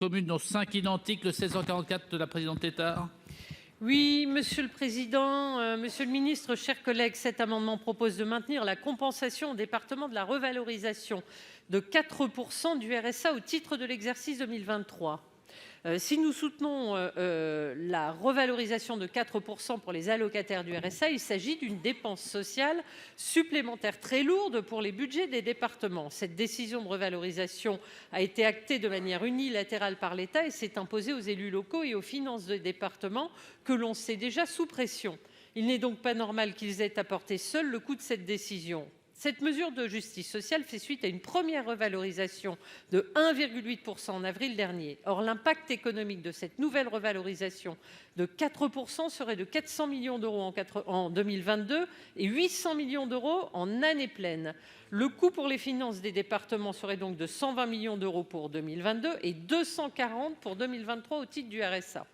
Communes dont 5 identiques, le 1644 de la présidente Létard. Oui, Monsieur le Président, Monsieur le Ministre, chers collègues, cet amendement propose de maintenir la compensation au département de la revalorisation de 4% du RSA au titre de l'exercice 2023. Si nous soutenons la revalorisation de 4% pour les allocataires du RSA, il s'agit d'une dépense sociale supplémentaire très lourde pour les budgets des départements. Cette décision de revalorisation a été actée de manière unilatérale par l'État et s'est imposée aux élus locaux et aux finances des départements que l'on sait déjà sous pression. Il n'est donc pas normal qu'ils aient à porter seuls le coût de cette décision. Cette mesure de justice sociale fait suite à une première revalorisation de 1,8% en avril dernier. Or, l'impact économique de cette nouvelle revalorisation de 4% serait de 400 millions d'euros en 2022 et 800 millions d'euros en année pleine. Le coût pour les finances des départements serait donc de 120 millions d'euros pour 2022 et 240 pour 2023 au titre du RSA.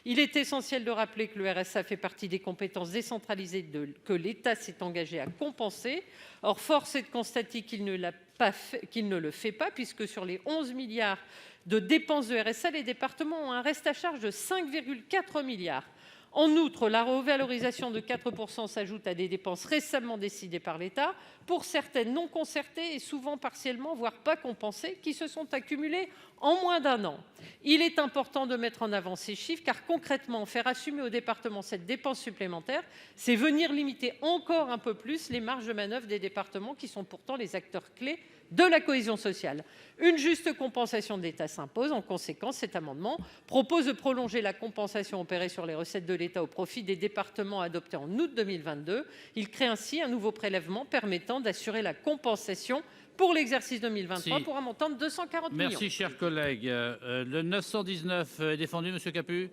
Il est essentiel de rappeler que le RSA fait partie des compétences décentralisées que l'État s'est engagé à compenser. Or, force est de constater qu'il ne le fait pas, puisque sur les 11 milliards de dépenses de RSA, les départements ont un reste à charge de 5,4 milliards. En outre, la revalorisation de 4% s'ajoute à des dépenses récemment décidées par l'État, pour certaines non concertées et souvent partiellement, voire pas compensées, qui se sont accumulées en moins d'un an. Il est important de mettre en avant ces chiffres, car concrètement, faire assumer aux départements cette dépense supplémentaire, c'est venir limiter encore un peu plus les marges de manœuvre des départements, qui sont pourtant les acteurs clés de la cohésion sociale. Une juste compensation de l'État s'impose. En conséquence, cet amendement propose de prolonger la compensation opérée sur les recettes de l'État au profit des départements adoptée en août 2022. Il crée ainsi un nouveau prélèvement permettant d'assurer la compensation pour l'exercice 2023 pour un montant de 240 millions. Merci, chers collègues. Le 919 est défendu, Monsieur Capu.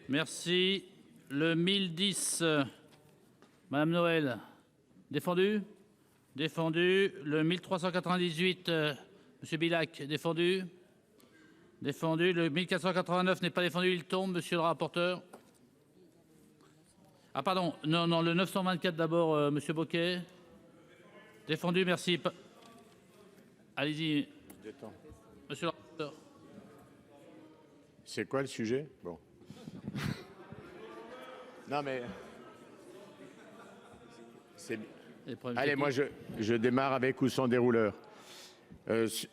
Merci. Le 1010, Madame Noël, défendu. Défendu. Le 1398, Monsieur Bilac, défendu. Défendu. Le 1489 n'est pas défendu, il tombe, Monsieur le rapporteur. Ah pardon, non, le 924 d'abord, Monsieur Bocquet. Défendu, merci. Allez-y. Monsieur le rapporteur. C'est quoi le sujet? Bon. Non mais... Allez, moi je démarre avec ou sans dérouleur.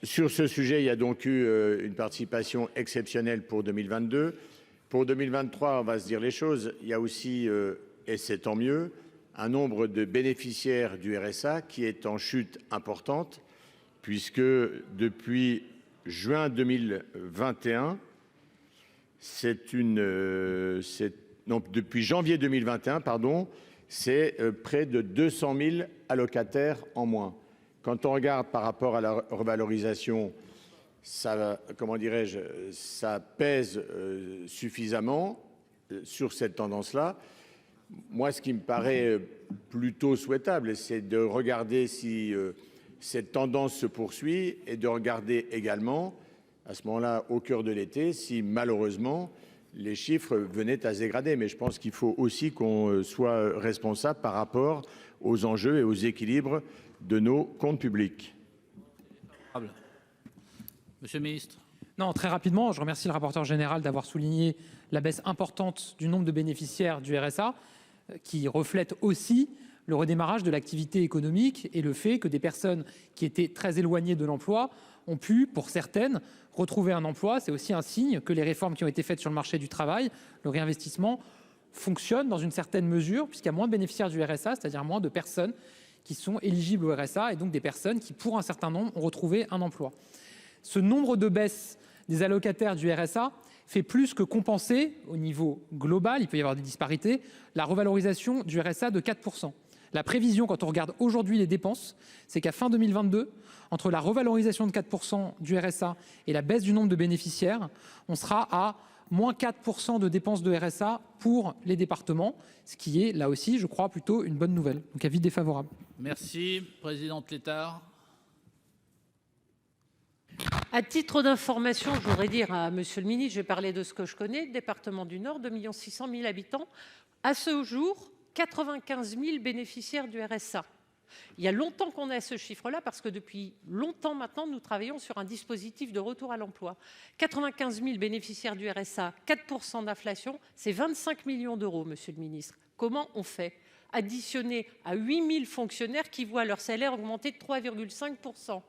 Sur ce sujet, il y a donc eu une participation exceptionnelle pour 2022. Pour 2023, on va se dire les choses. Il y a aussi, et c'est tant mieux, un nombre de bénéficiaires du RSA qui est en chute importante, puisque depuis juin 2021, depuis janvier 2021, pardon, c'est près de 200 000 allocataires en moins. Quand on regarde par rapport à la revalorisation, ça, comment dirais-je, ça pèse suffisamment sur cette tendance-là. Moi, ce qui me paraît plutôt souhaitable, c'est de regarder si cette tendance se poursuit et de regarder également, à ce moment-là, au cœur de l'été, si malheureusement les chiffres venaient à se dégrader. Mais je pense qu'il faut aussi qu'on soit responsable par rapport aux enjeux et aux équilibres de nos comptes publics. Monsieur le ministre. Non, très rapidement, je remercie le rapporteur général d'avoir souligné la baisse importante du nombre de bénéficiaires du RSA, qui reflète aussi le redémarrage de l'activité économique et le fait que des personnes qui étaient très éloignées de l'emploi ont pu, pour certaines, retrouver un emploi. C'est aussi un signe que les réformes qui ont été faites sur le marché du travail, le réinvestissement, fonctionnent dans une certaine mesure, puisqu'il y a moins de bénéficiaires du RSA, c'est-à-dire moins de personnes qui sont éligibles au RSA, et donc des personnes qui, pour un certain nombre, ont retrouvé un emploi. Ce nombre de baisses des allocataires du RSA fait plus que compenser, au niveau global, il peut y avoir des disparités, la revalorisation du RSA de 4%. La prévision, quand on regarde aujourd'hui les dépenses, c'est qu'à fin 2022, entre la revalorisation de 4% du RSA et la baisse du nombre de bénéficiaires, on sera à moins 4% de dépenses de RSA pour les départements, ce qui est là aussi, je crois, plutôt une bonne nouvelle. Donc avis défavorable. Merci, présidente Létard. À titre d'information, je voudrais dire à Monsieur le Ministre, je vais parler de ce que je connais, le département du Nord, 2 600 000 habitants. À ce jour, 95 000 bénéficiaires du RSA. Il y a longtemps qu'on est à ce chiffre-là parce que depuis longtemps maintenant, nous travaillons sur un dispositif de retour à l'emploi. 95 000 bénéficiaires du RSA, 4% d'inflation, c'est 25 millions d'euros, monsieur le ministre. Comment on fait? Additionné à 8 000 fonctionnaires qui voient leur salaire augmenter de 3,5%.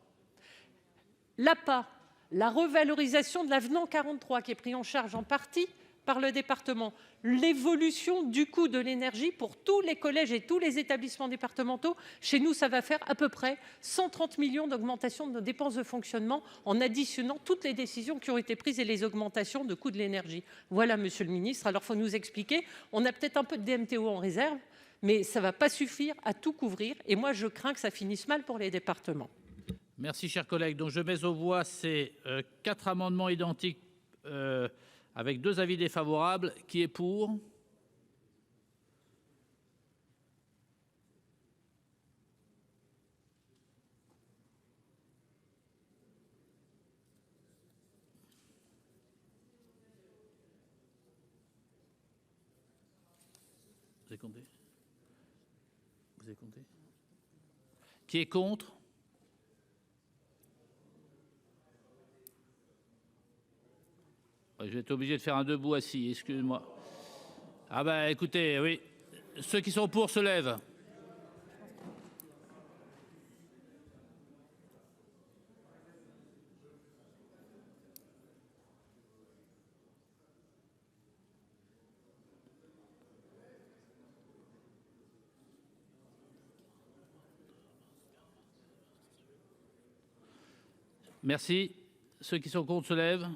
L'APA, la revalorisation de l'avenant 43 qui est pris en charge en partie par le département, l'évolution du coût de l'énergie pour tous les collèges et tous les établissements départementaux. Chez nous, ça va faire à peu près 130 millions d'augmentation de nos dépenses de fonctionnement en additionnant toutes les décisions qui ont été prises et les augmentations de coût de l'énergie. Voilà, monsieur le ministre. Alors, il faut nous expliquer. On a peut-être un peu de DMTO en réserve, mais ça ne va pas suffire à tout couvrir. Et moi, je crains que ça finisse mal pour les départements. Merci, chers collègues. Donc, je mets aux voix ces 4 amendements identiques avec 2 avis défavorables. Qui est pour? Vous avez compté? Vous avez compté? Qui est contre? Je vais être obligé de faire un debout assis, excuse-moi. Ah bah écoutez, oui. Ceux qui sont pour se lèvent. Merci. Ceux qui sont contre se lèvent.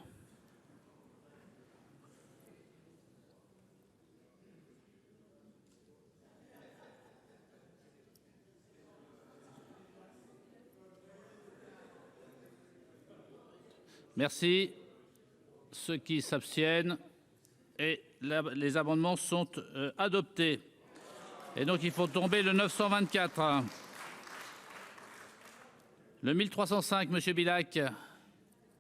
Merci. Ceux qui s'abstiennent et les amendements sont adoptés. Et donc il faut tomber le 924. Le 1305, monsieur Bilac.